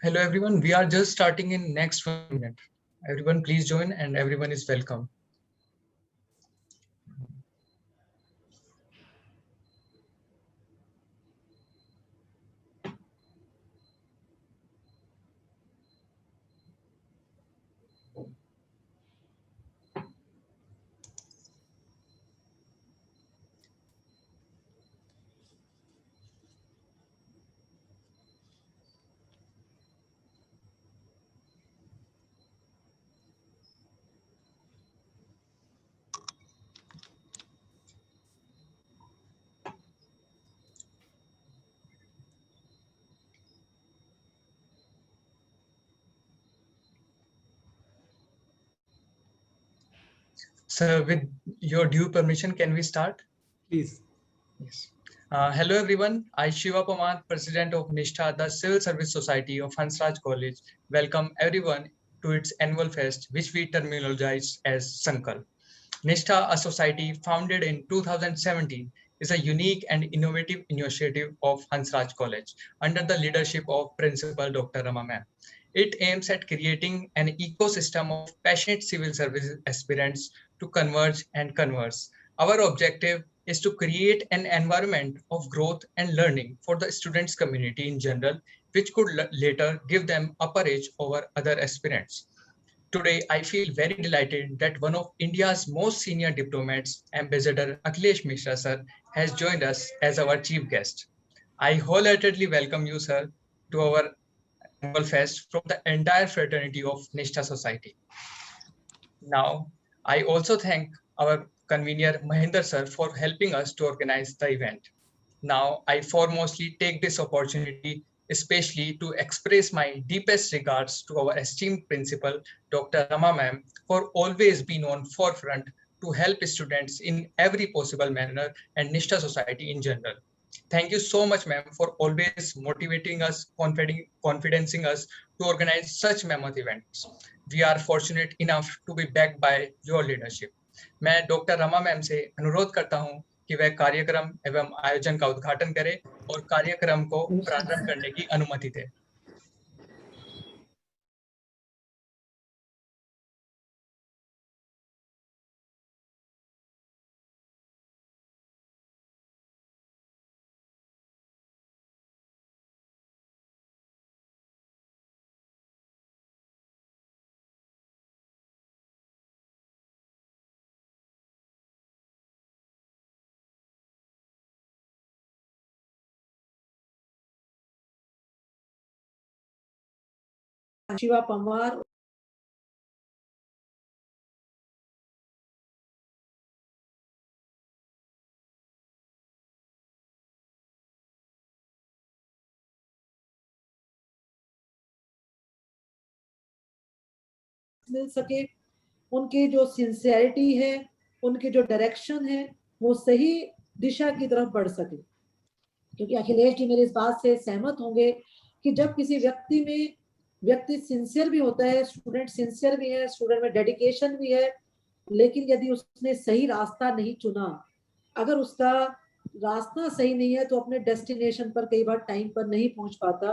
Hello everyone, we are just starting in next 1 minute. Everyone please join and everyone is welcome. So with your due permission, can we start? Please. Yes. Hello everyone, I Shiva Pamar, President of Nishtha, the Civil Service Society of Hansraj College. Welcome everyone to its annual fest, which we terminologize as Sankal. Nishtha, a society founded in 2017, is a unique and innovative initiative of Hansraj College under the leadership of Principal Dr. Rama Ma'am. It aims at creating an ecosystem of passionate civil service aspirants to converge and converse. Our objective is to create an environment of growth and learning for the students community in general, which could later give them upper edge over other aspirants. Today, I feel very delighted that one of India's most senior diplomats, Ambassador Akhilesh Mishra sir, has joined us as our chief guest. I wholeheartedly welcome you, sir, to our annual fest from the entire fraternity of Nishtha Society. Now, I also thank our convener Mahinder sir for helping us to organize the event. Now, I foremostly take this opportunity especially to express my deepest regards to our esteemed principal, Dr. Rama ma'am, for always being on forefront to help students in every possible manner and Nishtha society in general. Thank you so much, ma'am, for always motivating us, confidencing us to organize such mammoth events. We are fortunate enough to be backed by your leadership. मैं doctor Rama ma'am से अनुरोध करता हूं कि वह कार्यक्रम एवं आयोजन का उद्घाटन करें और कार्यक्रम को प्रारंभ करने की अनुमति दें। Shiva Pamar मिल सके, उनकी जो सिंसियरिटी है, उनकी जो डायरेक्शन है, वो सही दिशा की तरफ बढ़ सके। क्योंकि अखिलेश जी मेरे इस बात से सहमत होंगे कि जब किसी व्यक्ति सिंसियर भी होता है, स्टूडेंट सिंसियर भी है, स्टूडेंट में डेडिकेशन भी है, लेकिन यदि उसने सही रास्ता नहीं चुना, अगर उसका रास्ता सही नहीं है तो अपने डेस्टिनेशन पर कई बार टाइम पर नहीं पहुंच पाता।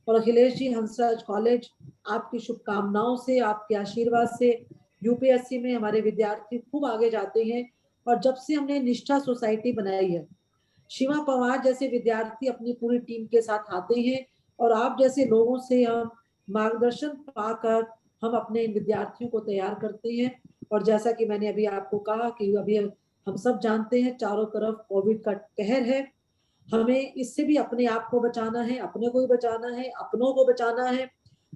और अखिलेश जी, हंसराज कॉलेज आपकी शुभकामनाओं से, आपके आशीर्वाद से यूपीएससी में हमारे विद्यार्थी खूब आगे जाते हैं। और जब से हमने निष्ठा सोसाइटी बनाई है, शिवा पवार जैसे विद्यार्थी अपनी पूरी टीम के साथ आते हैं और आप जैसे लोगों से हम मार्गदर्शन पाकर हम अपने विद्यार्थियों को तैयार करते हैं। और जैसा कि मैंने अभी आपको कहा कि अभी हम सब जानते हैं चारों तरफ कोविड का कहर है, हमें इससे भी अपने आप को बचाना है, अपने को भी बचाना है, अपनों को बचाना है।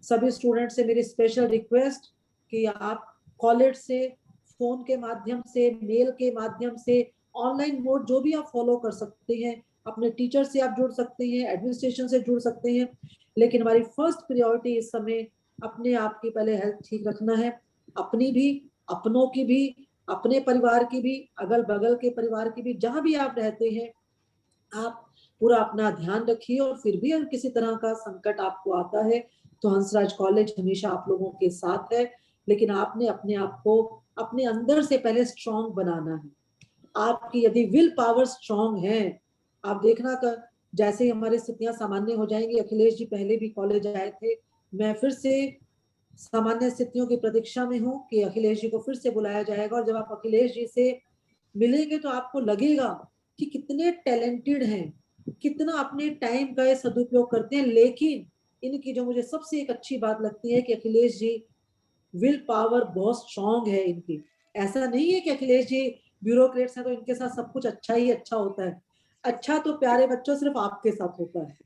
सभी स्टूडेंट से मेरी स्पेशल रिक्वेस्ट कि आप कॉलेज से, फोन के माध्यम से, मेल के माध्यम से, ऑनलाइन मोड जो भी आप फॉलो कर सकते हैं, अपने टीचर से आप जुड़ सकते हैं, एडमिनिस्ट्रेशन से जुड़ सकते हैं, लेकिन हमारी फर्स्ट प्रायोरिटी इस समय अपने आप की पहले हेल्थ ठीक रखना है, अपनी भी, अपनों की भी, अपने परिवार की भी, अगल बगल के परिवार की भी, जहां भी आप रहते हैं आप पूरा अपना ध्यान रखिए। और फिर भी अगर किसी तरह का संकट आपको आता है तो हंसराज कॉलेज हमेशा आप लोगों के साथ है, लेकिन आपने अपने आप को अपने अंदर से पहले स्ट्रांग बनाना है। आपकी यदि विल पावर स्ट्रांग है, आप देखना जैसे ही हमारी स्थितियां सामान्य हो जाएंगी, अखिलेश जी पहले भी कॉलेज आए थे, मैं फिर से सामान्य स्थितियों की प्रतीक्षा में हूँ कि अखिलेश जी को फिर से बुलाया जाएगा, और जब आप अखिलेश जी से मिलेंगे तो आपको लगेगा कि कितने टैलेंटेड हैं, कितना अपने टाइम का ये सदुपयोग करते हैं। लेकिन इनकी जो मुझे सबसे एक अच्छी बात लगती है कि अखिलेश जी विल पावर बहुत स्ट्रांग है इनकी। ऐसा नहीं है कि अखिलेश जी ब्यूरोक्रेट्स हैं तो इनके साथ सब कुछ अच्छा ही अच्छा होता है। अच्छा तो प्यारे बच्चों सिर्फ आपके साथ होता है।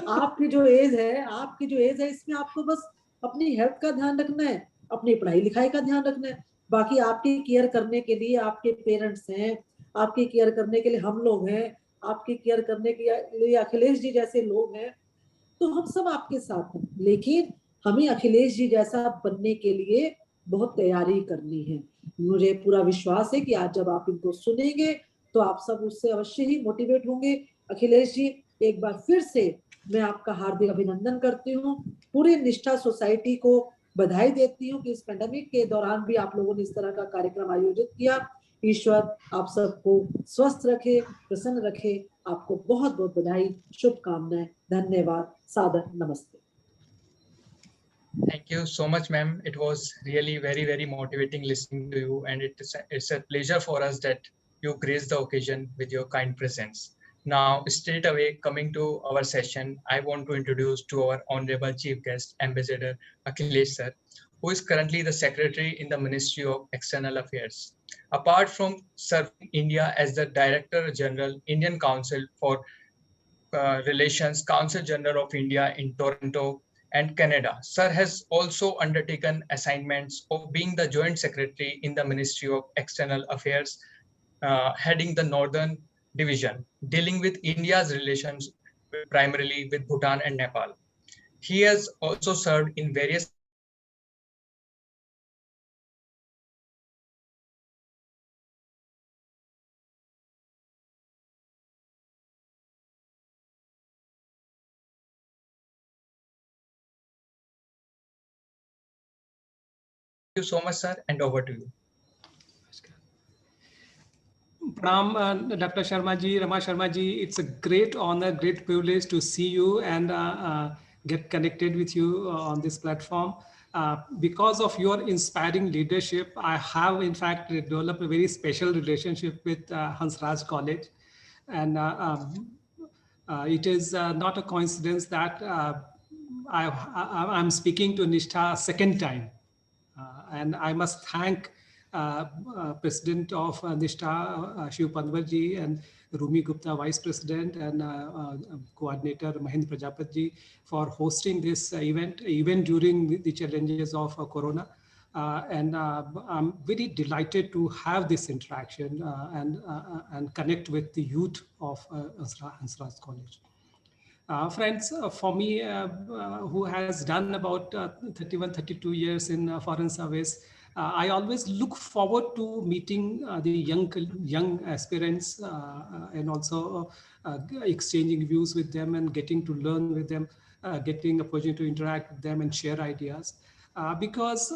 आपकी जो एज है इसमें आपको बस अपनी हेल्थ का ध्यान रखना है, अपनी पढ़ाई लिखाई का ध्यान रखना है। बाकी आपकी केयर करने के लिए आपके पेरेंट्स हैं, आपकी केयर करने के लिए हम लोग हैं, आपकी केयर करने के लिए अखिलेश जी जैसे लोग हैं। तो हम सब आपके साथ हैं, लेकिन हमें अखिलेश जी जैसा बनने के लिए बहुत तैयारी करनी है। मुझे पूरा विश्वास है कि आज जब आप इनको सुनेंगे तो आप सब उससे अवश्य ही मोटिवेट होंगे। अखिलेश जी, एक बार फिर से मैं आपका हार्दिक अभिनंदन करती हूँ, पूरी निष्ठा सोसाइटी को बधाई देती हूँ कि इस पेंडेमिक के दौरान भी आप लोगों ने इस तरह का कार्यक्रम आयोजित किया। ईश्वर आप सबको स्वस्थ रखे, प्रसन्न रखे। आपको बहुत बहुत बधाई, शुभकामनाएं, धन्यवाद, सादर नमस्ते। Thank you so much, ma'am. It was really very motivating listening to you, and it's a pleasure for us that you graced the occasion with your kind presence. Now, straight away coming to our session, I want to introduce to our honorable chief guest, Ambassador Akhilesh sir, who is currently the secretary in the Ministry of External Affairs. Apart from serving India as the Director General, Indian Council for Relations, Council General of India in Toronto and Canada. Sir has also undertaken assignments of being the Joint Secretary in the Ministry of External Affairs, heading the Northern Division, dealing with India's relations primarily with Bhutan and Nepal. He has also served in various Thank you so much, sir, and over to you. Pranam, Dr. Sharma ji, Rama Sharma ji, it's a great honor, great privilege to see you and get connected with you on this platform. Because of your inspiring leadership, I have in fact developed a very special relationship with Hansraj College. And it is not a coincidence that I'm speaking to Nishtha second time. And I must thank President of Nishtha, Shiv Panwarji, and Rumi Gupta, Vice President, and Coordinator Mahendra Prajapati for hosting this event, even during the challenges of Corona. And I'm very delighted to have this interaction and connect with the youth of Hansraj College. Friends, for me, who has done about 31, 32 years in foreign service, I always look forward to meeting the young aspirants and also exchanging views with them and getting to learn with them, getting opportunity to interact with them and share ideas. Because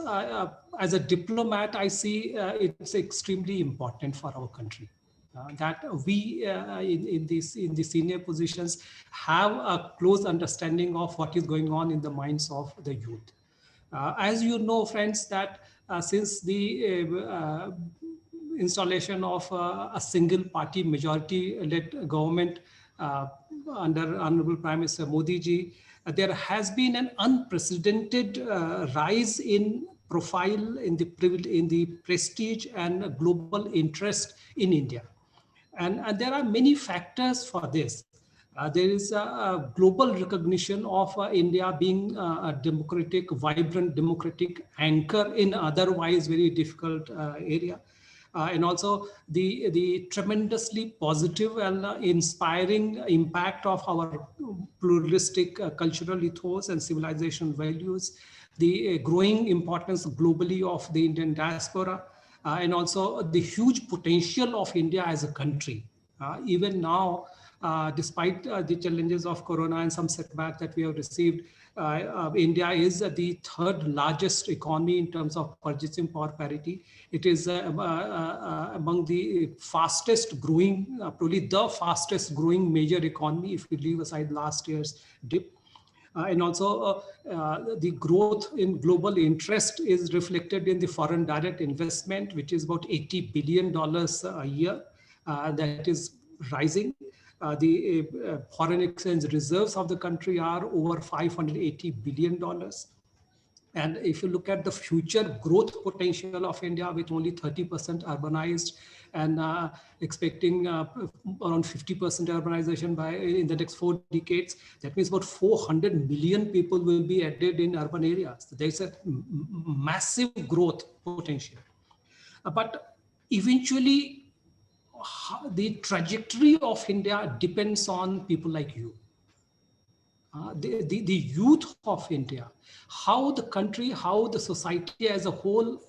as a diplomat, I see it's extremely important for our country. That we in the senior positions have a close understanding of what is going on in the minds of the youth. As you know, friends, that since the installation of a single party majority led government under Honorable Prime Minister Modi ji, there has been an unprecedented rise in profile, in the prestige and global interest in India. And there are many factors for this. There is a global recognition of India being a democratic, vibrant democratic anchor in otherwise very difficult area. And also the tremendously positive and inspiring impact of our pluralistic cultural ethos and civilization values, the growing importance globally of the Indian diaspora, and also the huge potential of India as a country. Even now, despite the challenges of Corona and some setback that we have received, India is the third largest economy in terms of purchasing power parity. It is among the fastest growing, probably the fastest growing major economy if we leave aside last year's dip. And also the growth in global interest is reflected in the foreign direct investment, which is about $80 billion a year. That is rising. The foreign exchange reserves of the country are over $580 billion. And if you look at the future growth potential of India with only 30% urbanized and expecting around 50% urbanization by in the next 4 decades, that means about 400 million people will be added in urban areas. There's a massive growth potential. But eventually, the trajectory of India depends on people like you. The youth of India, how the country, how the society as a whole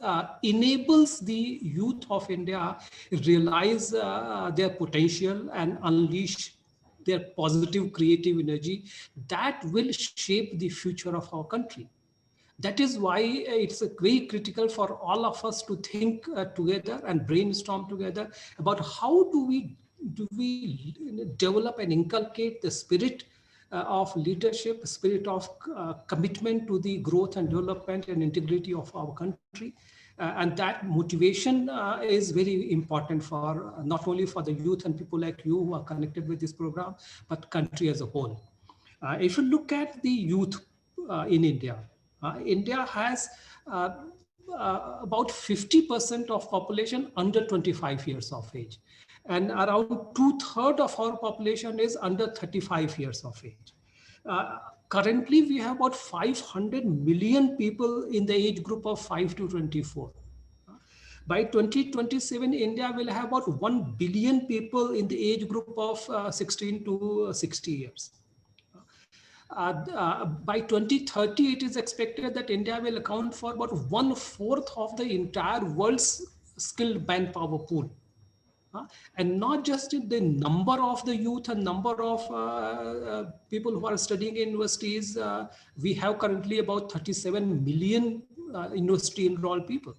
enables the youth of India realize their potential and unleash their positive creative energy, that will shape the future of our country. That is why it's very critical for all of us to think together and brainstorm together about how do we develop and inculcate the spirit of leadership, spirit of commitment to the growth and development and integrity of our country. And that motivation is very important for not only for the youth and people like you who are connected with this program, but country as a whole. If you look at the youth in India, India has about 50% of population under 25 years of age. And around 2/3 of our population is under 35 years of age. Currently, we have about 500 million people in the age group of 5 to 24. By 2027, India will have about 1 billion people in the age group of 16 to 60 years. By 2030, it is expected that India will account for about 1/4 of the entire world's skilled manpower pool. And not just in the number of the youth and number of people who are studying in universities. We have currently about 37 million university enrolled people.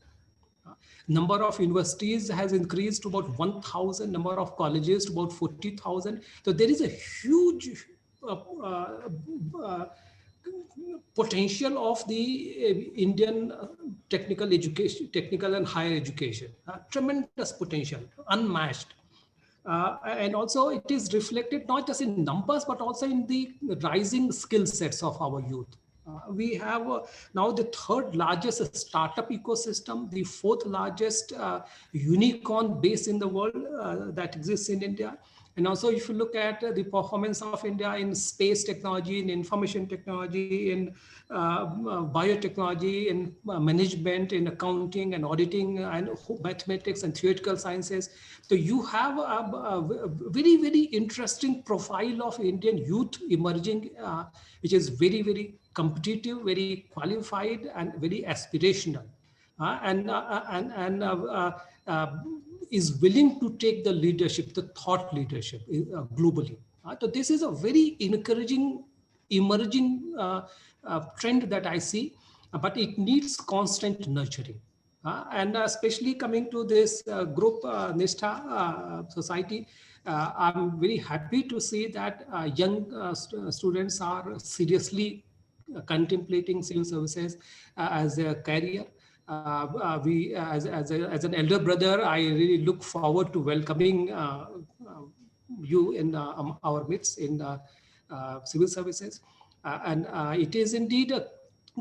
Number of universities has increased to about 1,000, number of colleges to about 40,000. So there is a huge potential of the Indian technical education, technical and higher education, tremendous potential, unmatched. And also it is reflected not just in numbers, but also in the rising skill sets of our youth. We have now the 3rd largest startup ecosystem, the 4th largest unicorn base in the world that exists in India. And also, if you look at the performance of India in space technology, in information technology, in biotechnology, in management, in accounting and auditing, and mathematics and theoretical sciences. So you have a very, very interesting profile of Indian youth emerging, which is very, very competitive, very qualified, and very aspirational. Is willing to take the leadership, the thought leadership globally. So this is a very encouraging, emerging trend that I see, but it needs constant nurturing. And especially coming to this group, Nishtha Society, I'm very happy to see that young students are seriously contemplating civil services as a career. As an elder brother, I really look forward to welcoming you in our midst in civil services. And it is indeed a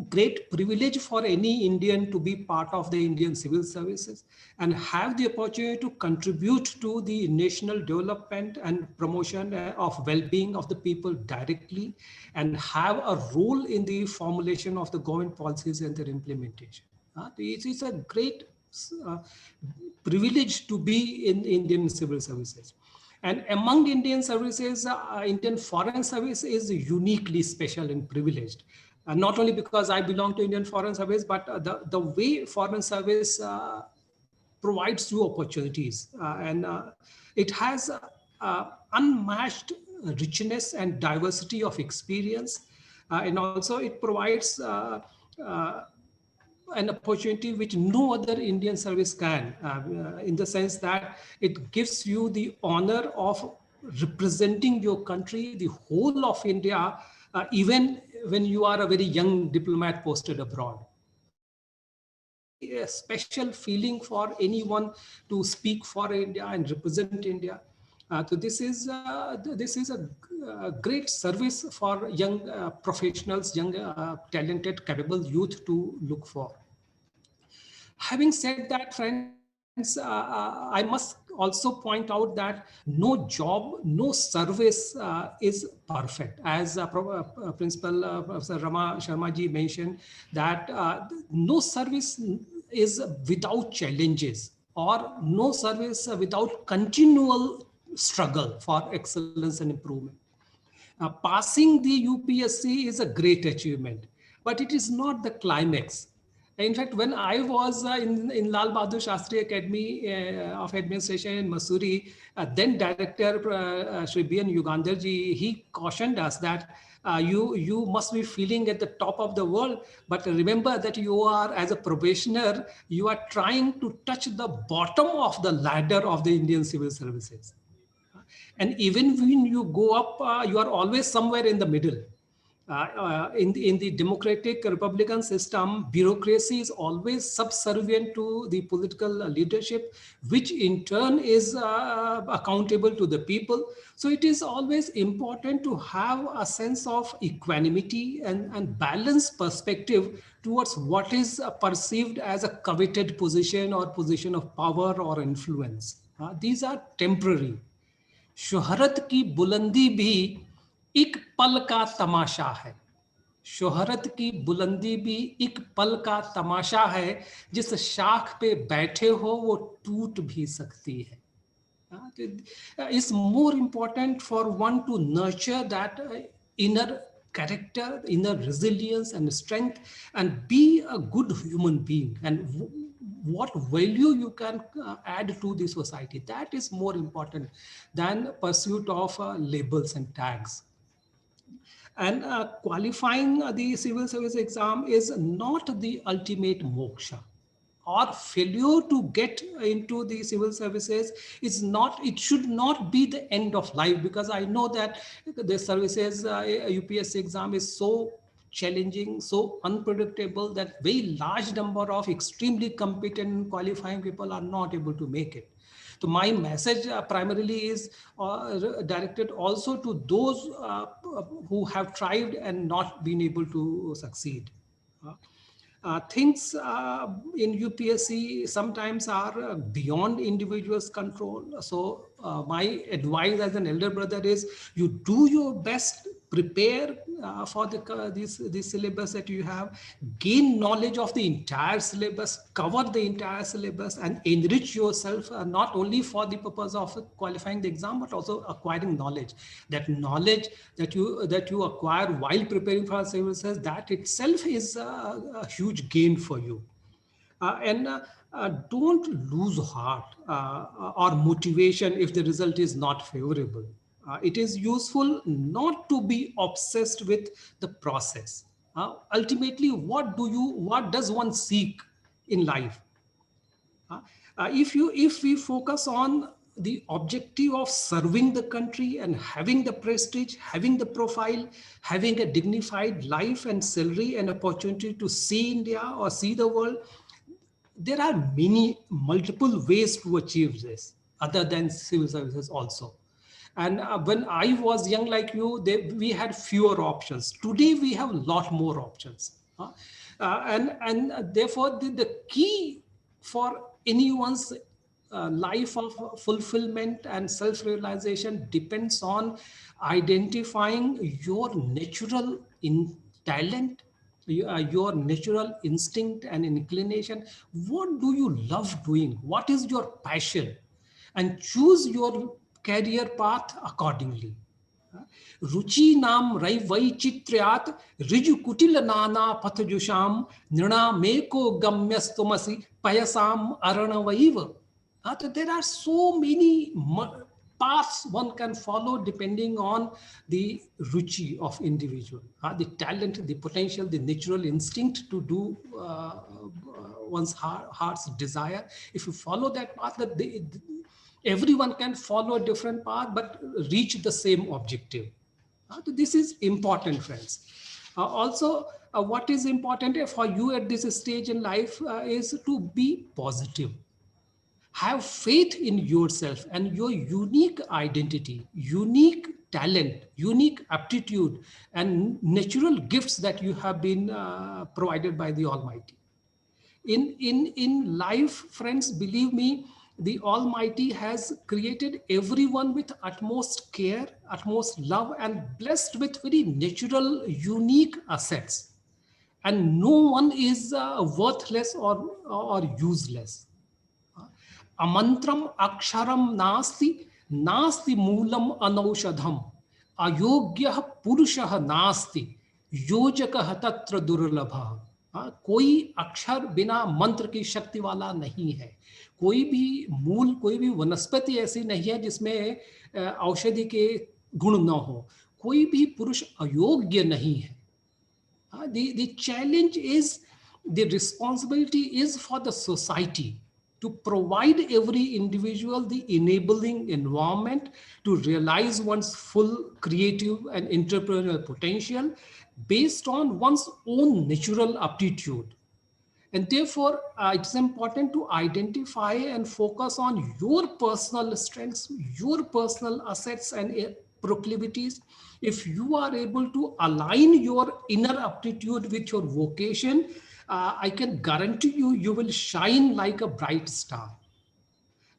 great privilege for any Indian to be part of the Indian civil services and have the opportunity to contribute to the national development and promotion of well-being of the people directly, and have a role in the formulation of the government policies and their implementation. It is a great privilege to be in Indian civil services. And among Indian services, Indian Foreign Service is uniquely special and privileged. Not only because I belong to Indian Foreign Service, but the way Foreign Service provides you opportunities. And it has unmatched richness and diversity of experience. And also it provides an opportunity which no other Indian service can, in the sense that it gives you the honor of representing your country, the whole of India, even when you are a very young diplomat posted abroad. A special feeling for anyone to speak for India and represent India. So this is a great service for young professionals, young talented, capable youth to look for. Having said that, friends, I must also point out that no job, no service is perfect. As Principal Professor Rama Sharma ji mentioned, that no service is without challenges, or no service without continual struggle for excellence and improvement. Passing the UPSC is a great achievement, but it is not the climax. In fact, when I was in Lal Bahadur Shastri Academy of Administration in Mussoorie, then Director Shri B.N. Yugandarji, he cautioned us that you must be feeling at the top of the world, but remember that you are, as a probationer, you are trying to touch the bottom of the ladder of the Indian civil services. And even when you go up, you are always somewhere in the middle. In the democratic Republican system, bureaucracy is always subservient to the political leadership, which in turn is accountable to the people. So it is always important to have a sense of equanimity and balanced perspective towards what is perceived as a coveted position or position of power or influence. These are temporary. शोहरत की बुलंदी भी एक पल का तमाशा है. शोहरत की बुलंदी भी एक पल का तमाशा है. जिस शाख पे बैठे हो वो टूट भी सकती है. It's more important for one to nurture that inner character, inner resilience and strength, and be a good human being, and what value you can add to the society. That is more important than pursuit of labels and tags. And qualifying the civil service exam is not the ultimate moksha. Or failure to get into the civil services is not, it should not be the end of life, because I know that the services UPSC exam is so challenging, so unpredictable, that very large number of extremely competent qualifying people are not able to make it. So my message primarily is directed also to those who have tried and not been able to succeed. Things in UPSC sometimes are beyond individuals' control. So my advice as an elder brother is, you do your best, prepare for this syllabus that you have, gain knowledge of the entire syllabus, cover the entire syllabus, and enrich yourself not only for the purpose of qualifying the exam, but also acquiring knowledge. That knowledge that you acquire while preparing for civil service, that itself is a huge gain for you. Don't lose heart or motivation if the result is not favorable. It is useful not to be obsessed with the process. Ultimately, what does one seek in life? If we focus on the objective of serving the country and having the prestige, having the profile, having a dignified life and salary and opportunity to see India or see the world, there are multiple ways to achieve this other than civil services also. And when I was young like you, we had fewer options. Today we have a lot more options. And therefore the key for anyone's life of fulfillment and self-realization depends on identifying your natural talent, your natural instinct and inclination. What do you love doing? What is your passion? And choose your career path accordingly. रुचि नाम रई वैचित्र्यात् ऋजु कुटिल नाना पथजुषाम नृणामेको गम्यस्तुमसि पयसाम अरणवैव. So there are so many paths one can follow depending on the ruchi of individual, the talent, the potential, the natural instinct to do one's heart's desire. If you follow that path, everyone can follow a different path but reach the same objective. So this is important, friends. Also, what is important for you at this stage in life is to be positive. Have faith in yourself and your unique identity, unique talent, unique aptitude, and natural gifts that you have been provided by the Almighty. In life, friends, believe me, the Almighty has created everyone with utmost care, utmost love, and blessed with very natural, unique assets. And no one is worthless or useless. Amantram aksharam nasti, nasti moolam anaushadham, ayogyah purushah nasti, योजकः तत्र दुर्लभः. कोई अक्षर बिना मंत्र की शक्ति वाला नहीं है. कोई भी मूल, कोई भी वनस्पति ऐसी नहीं है जिसमें औषधि के गुण न हो. कोई भी पुरुष अयोग्य नहीं है. The challenge is, the responsibility is for the society to provide every individual the enabling environment to realize one's full creative and entrepreneurial potential based on one's own natural aptitude. And therefore, it's important to identify and focus on your personal strengths, your personal assets and proclivities. If you are able to align your inner aptitude with your vocation, I can guarantee you, you will shine like a bright star.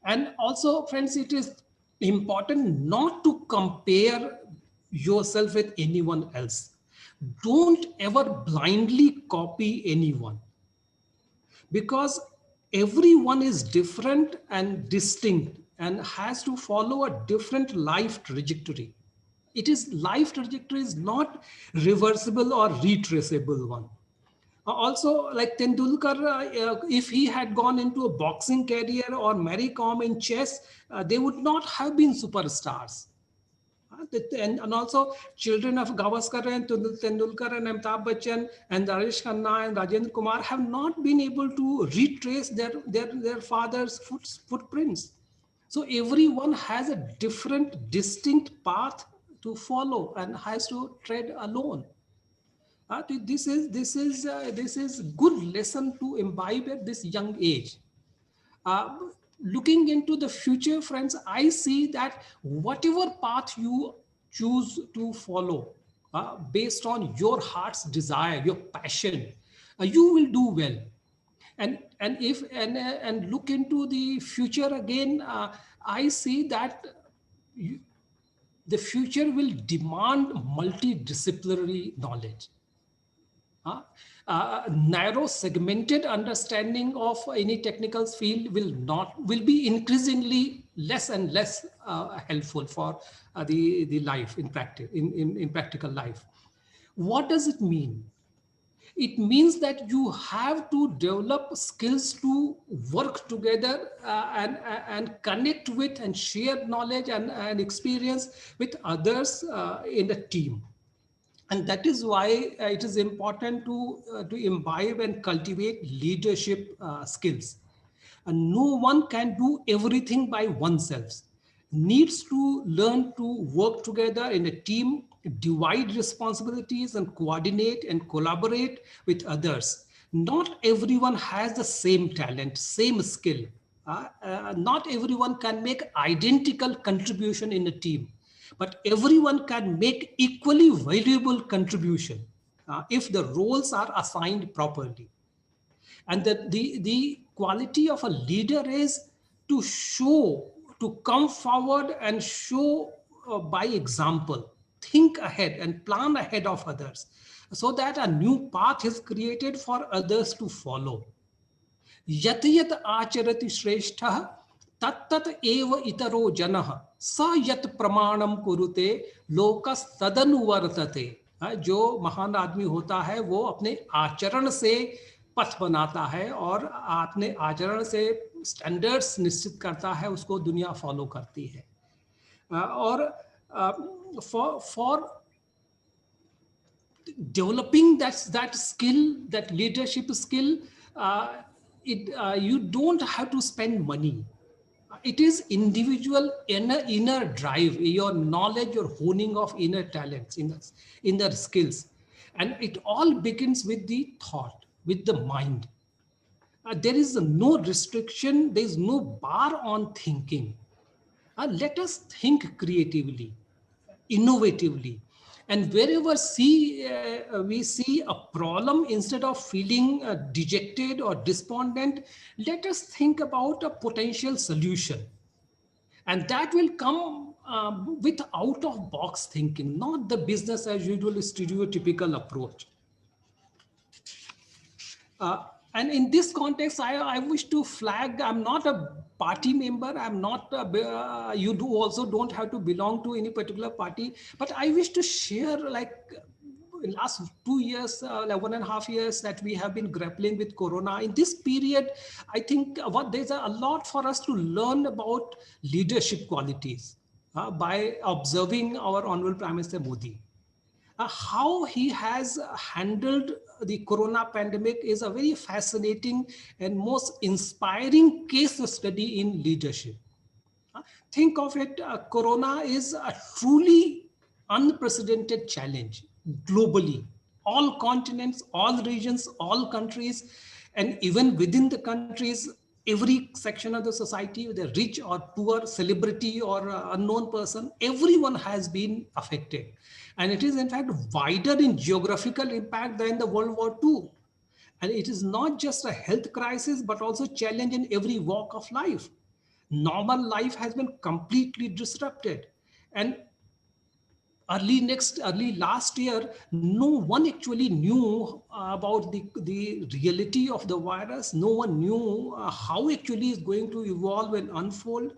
And also, friends, it is important not to compare yourself with anyone else. Don't ever blindly copy anyone, because everyone is different and distinct and has to follow a different life trajectory. It is, life trajectory is not reversible or retraceable one. Also, like Tendulkar, if he had gone into a boxing career, or Mary Kom in chess, they would not have been superstars. And also, children of Gavaskar and Tendulkar and Amitabh Bachchan and Rajesh Khanna and Rajendra Kumar have not been able to retrace their father's footprints. So everyone has a different, distinct path to follow and has to tread alone. This is good lesson to imbibe at this young age. Looking into the future, friends, I see that whatever path you choose to follow, based on your heart's desire, your passion, you will do well. And look into the future again, I see that the future will demand multidisciplinary knowledge. Narrow segmented understanding of any technical field will be increasingly less and less helpful for the life in practice, in practical life. What does it mean? It means that you have to develop skills to work together and connect with and share knowledge and experience with others in the team. And that is why it is important to imbibe and cultivate leadership skills. And no one can do everything by oneself. Needs to learn to work together in a team, divide responsibilities and coordinate and collaborate with others. Not everyone has the same talent, same skill. Not everyone can make identical contribution in a team, but everyone can make equally valuable contribution if the roles are assigned properly. And the quality of a leader is to show, to come forward and show by example, think ahead and plan ahead of others, so that a new path is created for others to follow. Yat yat acharati shrestha tat tat eva itaro janah sa yat pramanam kurute lokas tadanuvartate. जो महान आदमी होता है वो अपने आचरण से पथ बनाता है और अपने आचरण से स्टैंडर्ड्स निश्चित करता है, उसको दुनिया फॉलो करती है. और for developing that skill, that leadership skill, you don't have to spend money. It is individual inner drive, your knowledge, your honing of inner talents, inner skills. And it all begins with the thought, with the mind. There is no restriction, there is no bar on thinking. Let us think creatively, innovatively. And wherever we see a problem, instead of feeling dejected or despondent, let us think about a potential solution. And that will come with out of box thinking, not the business as usual stereotypical approach. And in this context, I wish to flag, I'm not a party member. I'm not, you do also don't have to belong to any particular party, but I wish to share like last 2 years, like 1.5 years that we have been grappling with Corona. In this period, I think there's a lot for us to learn about leadership qualities by observing our Honorable Prime Minister Modi. How he has handled the Corona pandemic is a very fascinating and most inspiring case study in leadership. Think of it, Corona is a truly unprecedented challenge globally. All continents, all regions, all countries, and even within the countries, every section of the society, whether rich or poor, celebrity or unknown person, everyone has been affected. And it is in fact wider in geographical impact than the World War II. And it is not just a health crisis, but also challenge in every walk of life. Normal life has been completely disrupted. And early last year, no one actually knew about the reality of the virus. No one knew how actually is going to evolve and unfold.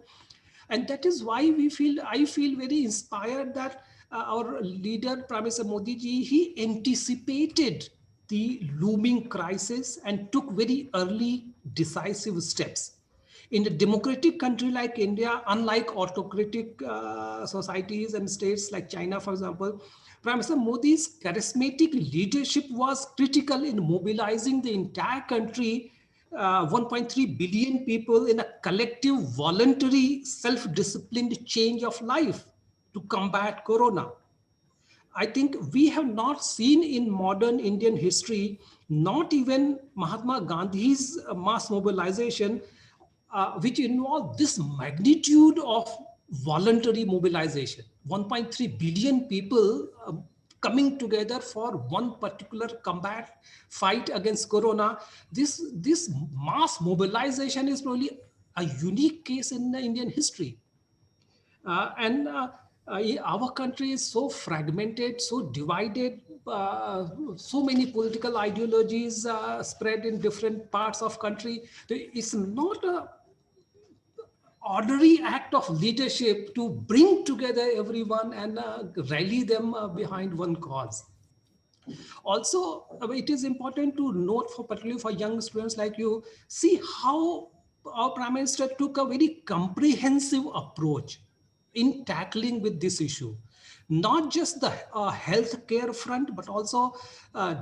And that is why I feel very inspired that our leader, Prime Minister Modi ji, he anticipated the looming crisis and took very early decisive steps. In a democratic country like India, unlike autocratic societies and states like China, for example, Prime Minister Modi's charismatic leadership was critical in mobilizing the entire country, 1.3 billion people, in a collective, voluntary, self-disciplined change of life to combat Corona. I think we have not seen in modern Indian history, not even Mahatma Gandhi's mass mobilization, which involved this magnitude of voluntary mobilization. 1.3 billion people coming together for one particular combat fight against Corona. This mass mobilization is probably a unique case in the Indian history. Our country is so fragmented, so divided, so many political ideologies spread in different parts of country. It's not a ordinary act of leadership to bring together everyone and rally them behind one cause. Also, it is important to note, particularly for young students like you, see how our Prime Minister took a very comprehensive approach in tackling with this issue. Not just the healthcare front, but also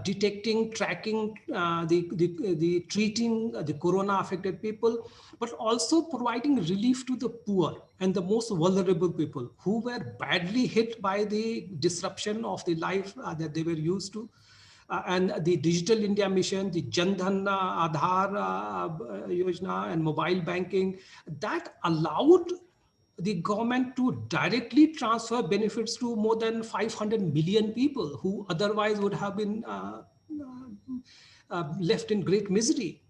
detecting, tracking, the treating the Corona-affected people, but also providing relief to the poor and the most vulnerable people who were badly hit by the disruption of the life that they were used to. And the Digital India Mission, the Jan Dhan Aadhaar Yojana and mobile banking, that allowed the government to directly transfer benefits to more than 500 million people who otherwise would have been left in great misery.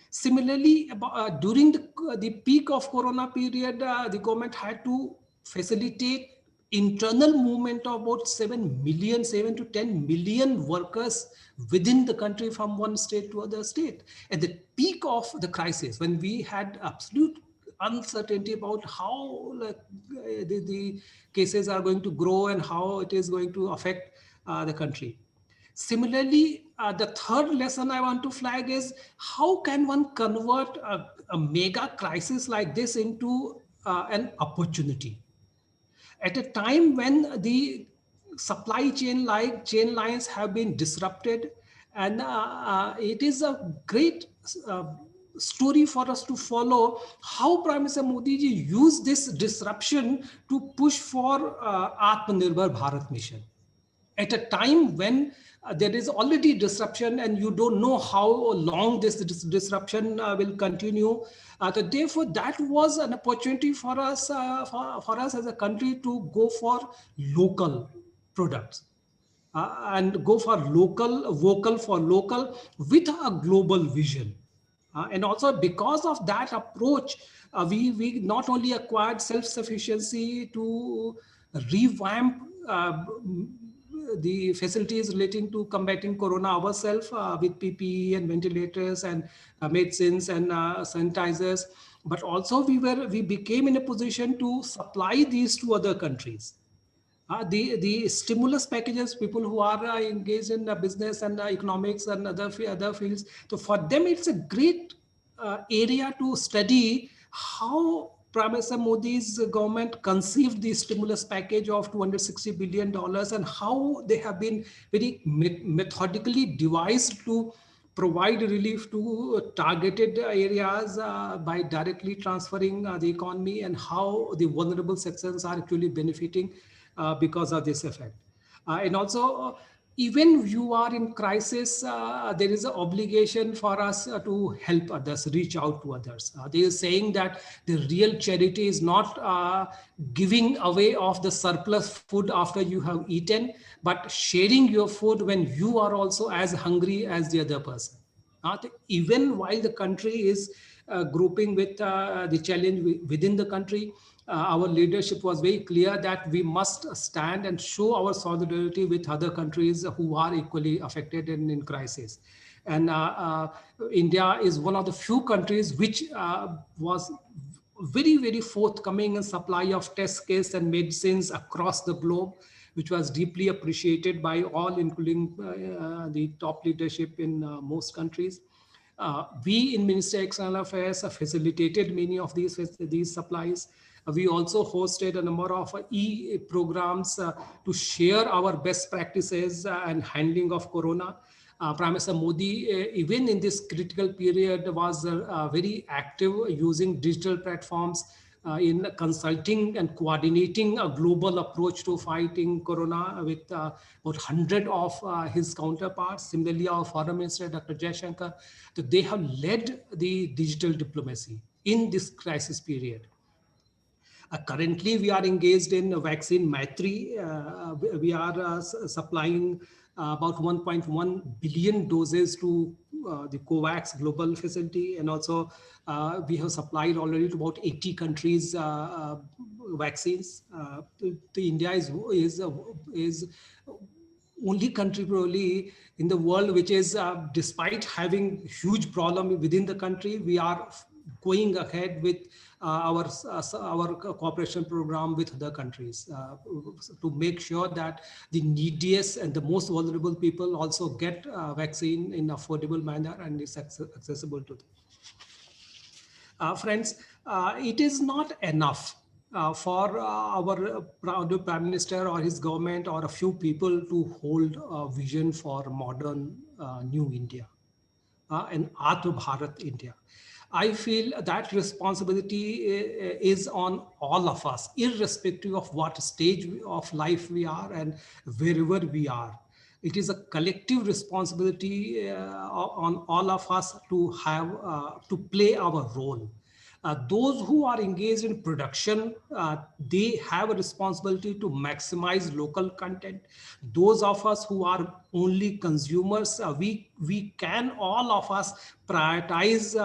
Similarly, during the peak of Corona period, the government had to facilitate internal movement of about 7 to 10 million workers within the country from one state to other state. At the peak of the crisis, when we had absolute uncertainty about how the cases are going to grow and how it is going to affect the country. Similarly, the third lesson I want to flag is how can one convert a mega crisis like this into an opportunity? At a time when the supply chain lines have been disrupted, and it is a great story for us to follow how Prime Minister Modi ji used this disruption to push for Atmanirbhar Bharat mission. At a time when there is already disruption, and you don't know how long this disruption will continue. So therefore, that was an opportunity for us, for us as a country to go for local products. And go for local, vocal for local, with a global vision. And also because of that approach, we not only acquired self-sufficiency to revamp the facilities relating to combating corona ourselves with PPE and ventilators and medicines and sanitizers, but also we became in a position to supply these to other countries. The stimulus packages, people who are engaged in business and economics and other fields, so for them it's a great area to study how Prime Minister Modi's government conceived the stimulus package of $260 billion and how they have been very methodically devised to provide relief to targeted areas by directly transferring the economy, and how the vulnerable sections are actually benefiting because of this effect. And also, even you are in crisis, there is an obligation for us to help others, reach out to others. They are saying that the real charity is not giving away of the surplus food after you have eaten, but sharing your food when you are also as hungry as the other person. Even while the country is grouping with the challenge within the country, our leadership was very clear that we must stand and show our solidarity with other countries who are equally affected and in crisis. And India is one of the few countries which was very, very forthcoming in supply of test kits and medicines across the globe, which was deeply appreciated by all, including the top leadership in most countries. We in Ministry of External Affairs have facilitated many of these supplies. We also hosted a number of e-programs to share our best practices and handling of corona. Prime Minister Modi, even in this critical period, was very active using digital platforms in consulting and coordinating a global approach to fighting corona with about 100 of his counterparts. Similarly, our Foreign Minister, Dr. Jaishankar, they have led the digital diplomacy in this crisis period. Currently, we are engaged in vaccine Maitri. We are supplying about 1.1 billion doses to the COVAX global facility. And also we have supplied already to about 80 countries vaccines. India is only country probably in the world which is, despite having huge problem within the country, we are going ahead with our cooperation program with other countries to make sure that the neediest and the most vulnerable people also get vaccine in affordable manner and is accessible to them. Friends, it is not enough for our Prime Minister or his government or a few people to hold a vision for modern new India, an Atma Bharat India. I feel that responsibility is on all of us, irrespective of what stage of life we are and wherever we are. It is a collective responsibility on all of us to have to play our role. Those who are engaged in production, they have a responsibility to maximize local content. Those of us who are only consumers, we can all of us prioritize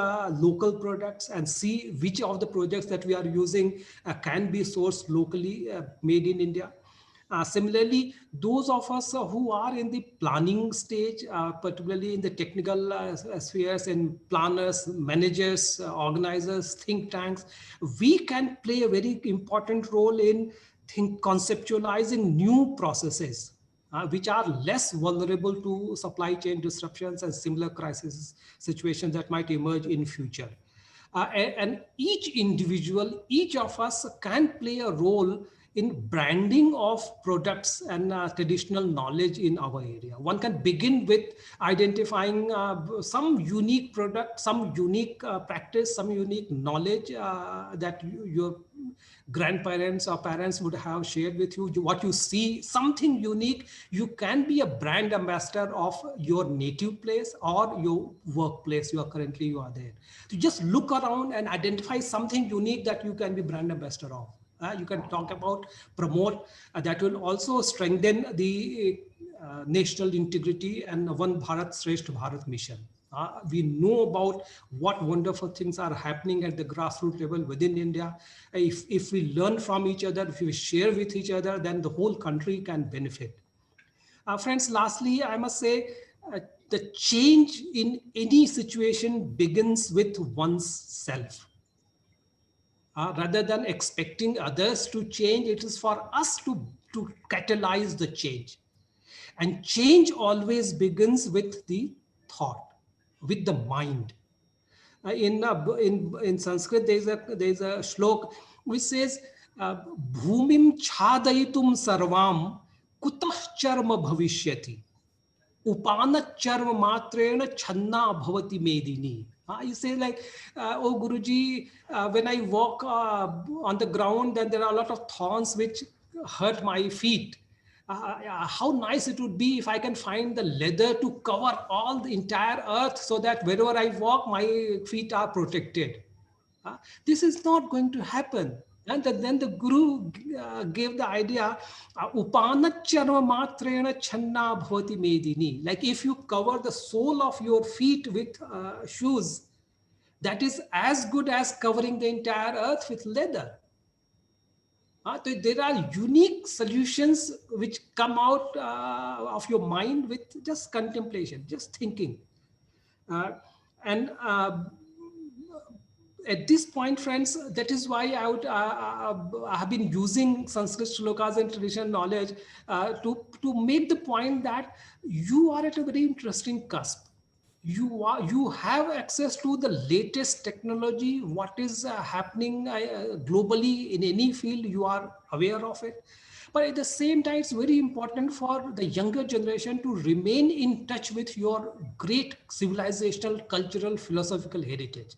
local products and see which of the projects that we are using can be sourced locally, made in India. Similarly, those of us who are in the planning stage, particularly in the technical spheres, and planners, managers, organizers, think tanks, we can play a very important role in conceptualizing new processes which are less vulnerable to supply chain disruptions and similar crisis situations that might emerge in future. And each individual, each of us can play a role in branding of products and traditional knowledge in our area. One can begin with identifying some unique product, some unique practice, some unique knowledge that your grandparents or parents would have shared with you, what you see, something unique. You can be a brand ambassador of your native place or your workplace you are there. To just look around and identify something unique that you can be brand ambassador of. You can talk about, promote, that will also strengthen the national integrity and One Bharat Shrestha Bharat mission. We know about what wonderful things are happening at the grassroots level within India. If we learn from each other, if we share with each other, then the whole country can benefit. Friends, lastly, I must say the change in any situation begins with one's self. Rather than expecting others to change, it is for us to catalyze the change. And change always begins with the thought, with the mind. In Sanskrit, there's a shlok which says, "Bhumim chhadayitum sarvam kutah charma bhavishyati. Upana charma matrena channa bhavati medini." You say like, "Oh Guruji, when I walk on the ground, then there are a lot of thorns which hurt my feet. How nice it would be if I can find the leather to cover all the entire earth so that wherever I walk, my feet are protected." This is not going to happen. And then the Guru gave the idea, "Upanacharma matrena channa bhavati medini." Like if you cover the sole of your feet with shoes, that is as good as covering the entire earth with leather. So there are unique solutions which come out of your mind with just contemplation, just thinking. And at this point, friends, that is why I have been using Sanskrit shlokas and traditional knowledge to make the point that you are at a very interesting cusp. You have access to the latest technology, what is happening globally in any field, you are aware of it. But at the same time, it's very important for the younger generation to remain in touch with your great civilizational, cultural, philosophical heritage.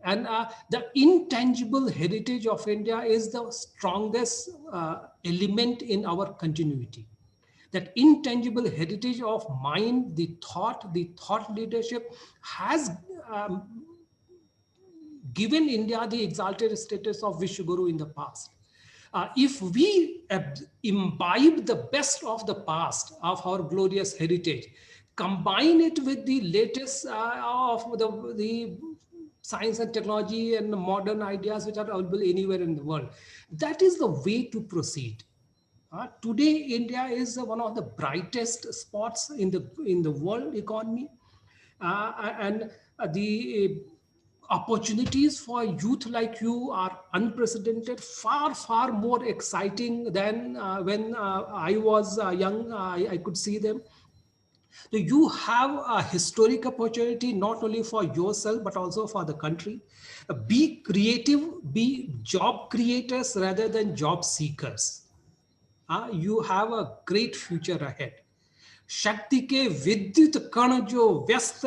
And the intangible heritage of India is the strongest element in our continuity. That intangible heritage of mind, the thought leadership has given India the exalted status of Vishwaguru in the past. If we imbibe the best of the past, of our glorious heritage, combine it with the latest of the science and technology and the modern ideas which are available anywhere in the world, that is the way to proceed. Today, India is one of the brightest spots in the world economy, and the opportunities for youth like you are unprecedented, far more exciting than when I was young. I could see them. So you have a historic opportunity not only for yourself but also for the country. Be creative, be job creators rather than job seekers. You have a great future ahead. शक्ति के विद्युत कण जो व्यस्त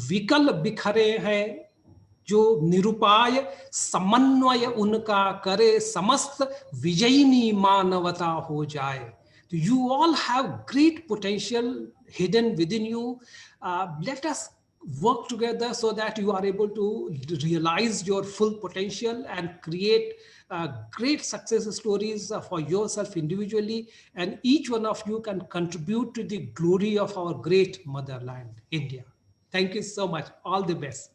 विकल बिखरे हैं, जो निरुपाय समन्वय उनका करे, समस्त विजयिनी मानवता हो जाए. You all have great potential hidden within you. Let us work together so that you are able to realize your full potential and create great success stories for yourself individually, and each one of you can contribute to the glory of our great motherland, India. Thank you so much. All the best.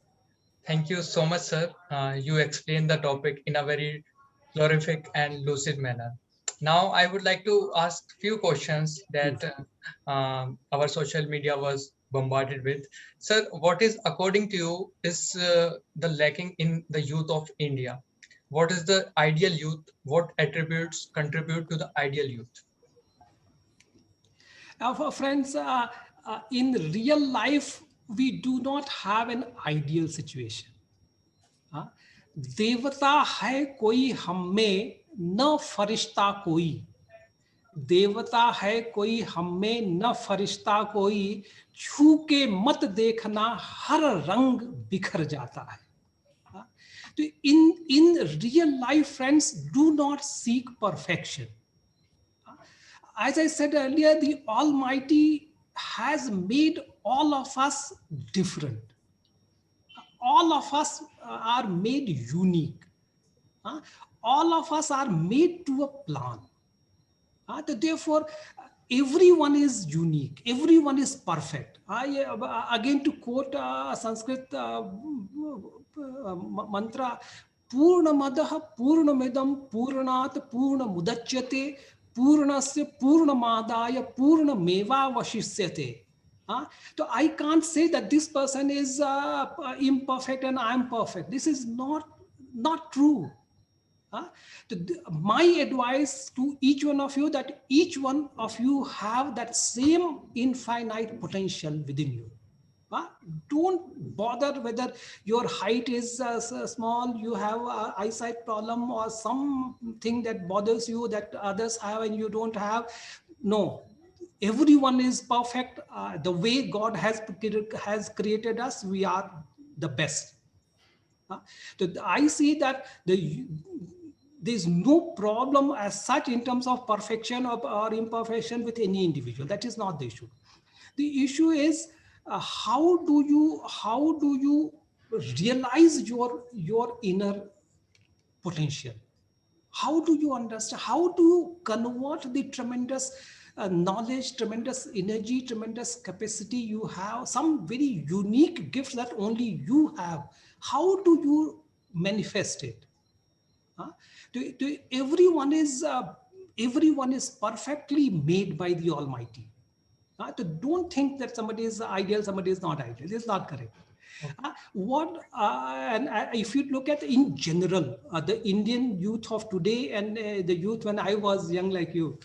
Thank you so much, sir. You explained the topic in a very glorific and lucid manner. Now, I would like to ask few questions that our social media was bombarded with. Sir, what is, according to you, is the lacking in the youth of India? What is the ideal youth? What attributes contribute to the ideal youth? For friends, in real life, we do not have an ideal situation. देवता है कोई हम में, न फरिश्ता कोई. देवता है कोई हम में, न फरिश्ता कोई. छू के मत देखना, हर रंग बिखर जाता है. In real life, friends, do not seek perfection. As I said earlier, the Almighty has made all of us different. All of us are made unique. All of us are made to a plan. Therefore, everyone is unique. Everyone is perfect. Again, to quote a Sanskrit mantra, Purnamadah Purnamidam Purnat Purnamudachyate Purnasya Purnamadaya Purnameva Vashishyate. So I can't say that this person is imperfect and I'm perfect. This is not true. My advice to each one of you, that each one of you have that same infinite potential within you. Don't bother whether your height is small, you have an eyesight problem or something that bothers you that others have and you don't have. No, everyone is perfect. The way God has created us, we are the best. So I see that there's no problem as such in terms of perfection or imperfection with any individual. That is not the issue. The issue is how do you realize your inner potential? How do you understand? How do you convert the tremendous knowledge, tremendous energy, tremendous capacity you have, some very unique gifts that only you have? How do you manifest it? Everyone is perfectly made by the Almighty. So don't think that somebody is ideal, somebody is not ideal. This is not correct. If you look at in general, the Indian youth of today and the youth when I was young like you,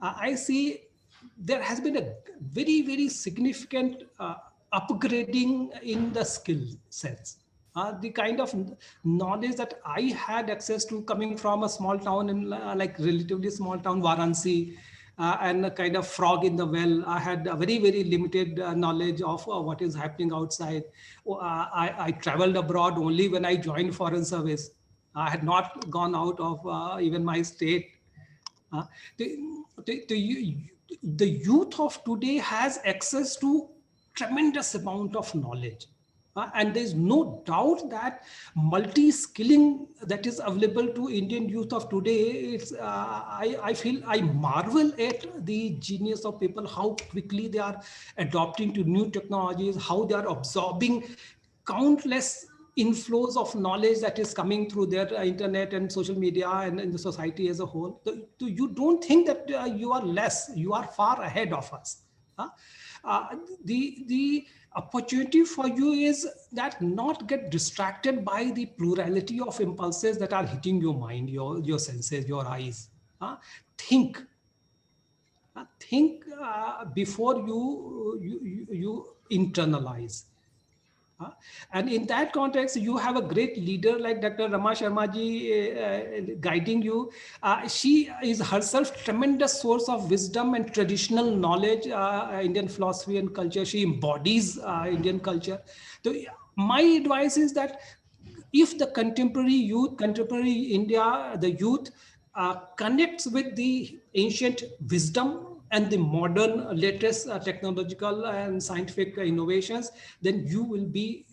I see there has been a very, very significant upgrading in the skill sets. The kind of knowledge that I had access to coming from a small town in like relatively small town, Varanasi, and a kind of frog in the well. I had a very, very limited knowledge of what is happening outside. I traveled abroad only when I joined foreign service. I had not gone out of even my state. The youth of today has access to tremendous amount of knowledge. And there's no doubt that multi-skilling that is available to Indian youth of today, I marvel at the genius of people, how quickly they are adopting to new technologies, how they are absorbing countless inflows of knowledge that is coming through their internet and social media and in the society as a whole. You don't think that you are less, you are far ahead of us. The opportunity for you is that not get distracted by the plurality of impulses that are hitting your mind, your senses, your eyes. Think before you internalize. And in that context, you have a great leader like Dr. Rama Sharma ji guiding you. She is herself tremendous source of wisdom and traditional knowledge, Indian philosophy and culture. She embodies Indian culture. So my advice is that if the contemporary India, the youth connects with the ancient wisdom and the modern latest technological and scientific innovations, then you will be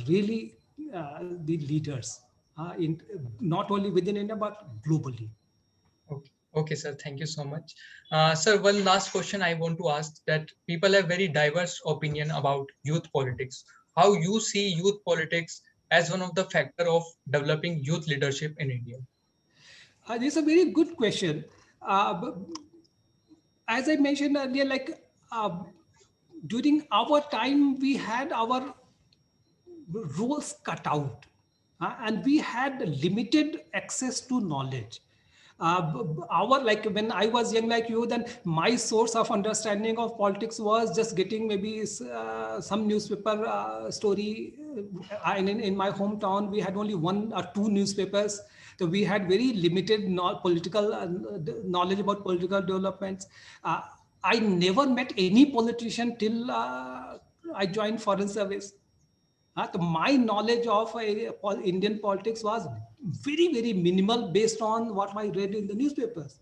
really the leaders in not only within India but globally. Okay, sir. Thank you so much. Sir, one last question I want to ask, that people have very diverse opinion about youth politics. How you see youth politics as one of the factor of developing youth leadership in India? This is a very good question. As I mentioned earlier, like during our time, we had our roles cut out and we had limited access to knowledge. Like when I was young like you, then my source of understanding of politics was just getting maybe some newspaper story. In my hometown, we had only 1 or 2 newspapers. So we had very limited political knowledge about political developments. I never met any politician till I joined foreign service. My knowledge of Indian politics was very, very minimal based on what I read in the newspapers.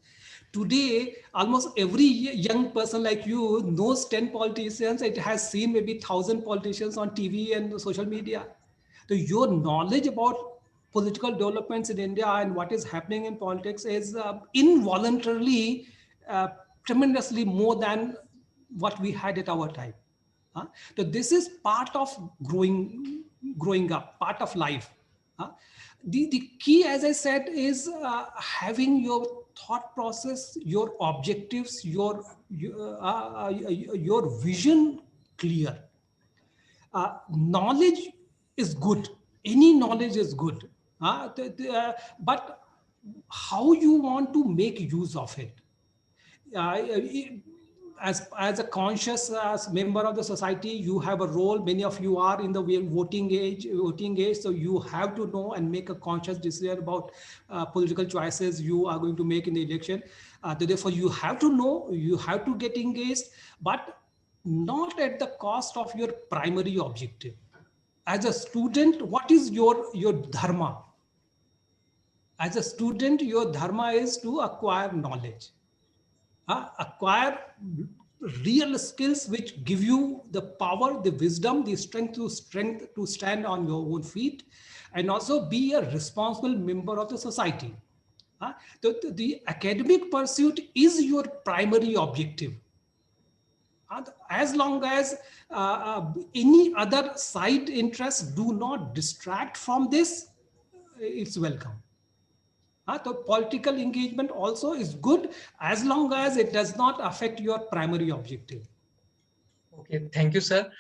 Today, almost every young person like you knows 10 politicians. It has seen maybe 1,000 politicians on TV and social media. So your knowledge about political developments in India and what is happening in politics is involuntarily tremendously more than what we had at our time. So this is part of growing up, part of life. The key, as I said, is having your thought process, your objectives, your vision clear. Knowledge is good. Any knowledge is good. But how you want to make use of it. As a conscious member of the society, you have a role. Many of you are in the voting age, so you have to know and make a conscious decision about political choices you are going to make in the election. Therefore, you have to know, you have to get engaged, but not at the cost of your primary objective. As a student, what is your dharma? As a student, your dharma is to acquire knowledge. Acquire real skills which give you the power, the wisdom, the strength to stand on your own feet, and also be a responsible member of the society. The academic pursuit is your primary objective. As long as any other side interests do not distract from this, it's welcome. So political engagement also is good as long as it does not affect your primary objective. Okay, thank you, sir.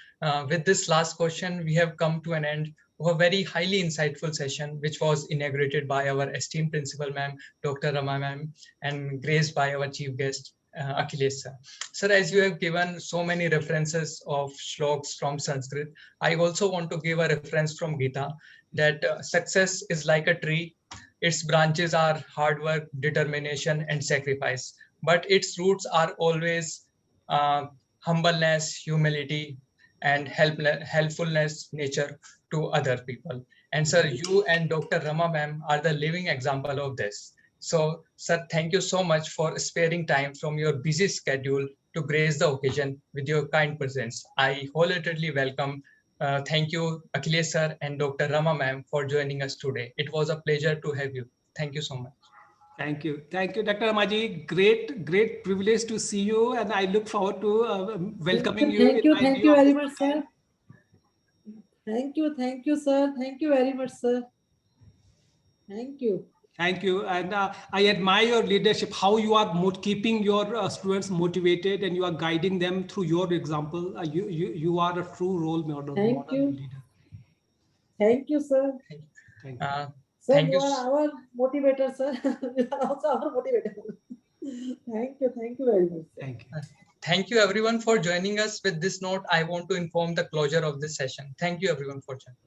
With this last question, we have come to an end of a very highly insightful session, which was inaugurated by our esteemed principal, ma'am, Dr. Rama ma'am, and graced by our chief guest, Akhilesh sir. Sir, as you have given so many references of shlokas from Sanskrit, I also want to give a reference from Gita that success is like a tree. Its branches are hard work, determination, and sacrifice, but its roots are always humbleness, humility, and helpfulness nature to other people. And sir, you and Dr. Rama ma'am are the living example of this. So, sir, thank you so much for sparing time from your busy schedule to grace the occasion with your kind presence. I wholeheartedly welcome. Thank you, Akhilesh sir and Dr. Rama ma'am, for joining us today. It was a pleasure to have you. Thank you so much. Thank you, Dr. Ramaji. Great privilege to see you, and I look forward to welcoming you. Thank you very much, sir. Thank you, sir. Thank you very much, sir. Thank you. Thank you, and I admire your leadership. How you are keeping your students motivated, and you are guiding them through your example. You are a true role model. Thank you. Leader. Thank you, sir. Thank you. Sir, you are our motivator, sir. You are also our motivator. Thank you very much. Thank you. Thank you everyone for joining us. With this note, I want to inform the closure of this session. Thank you everyone for joining.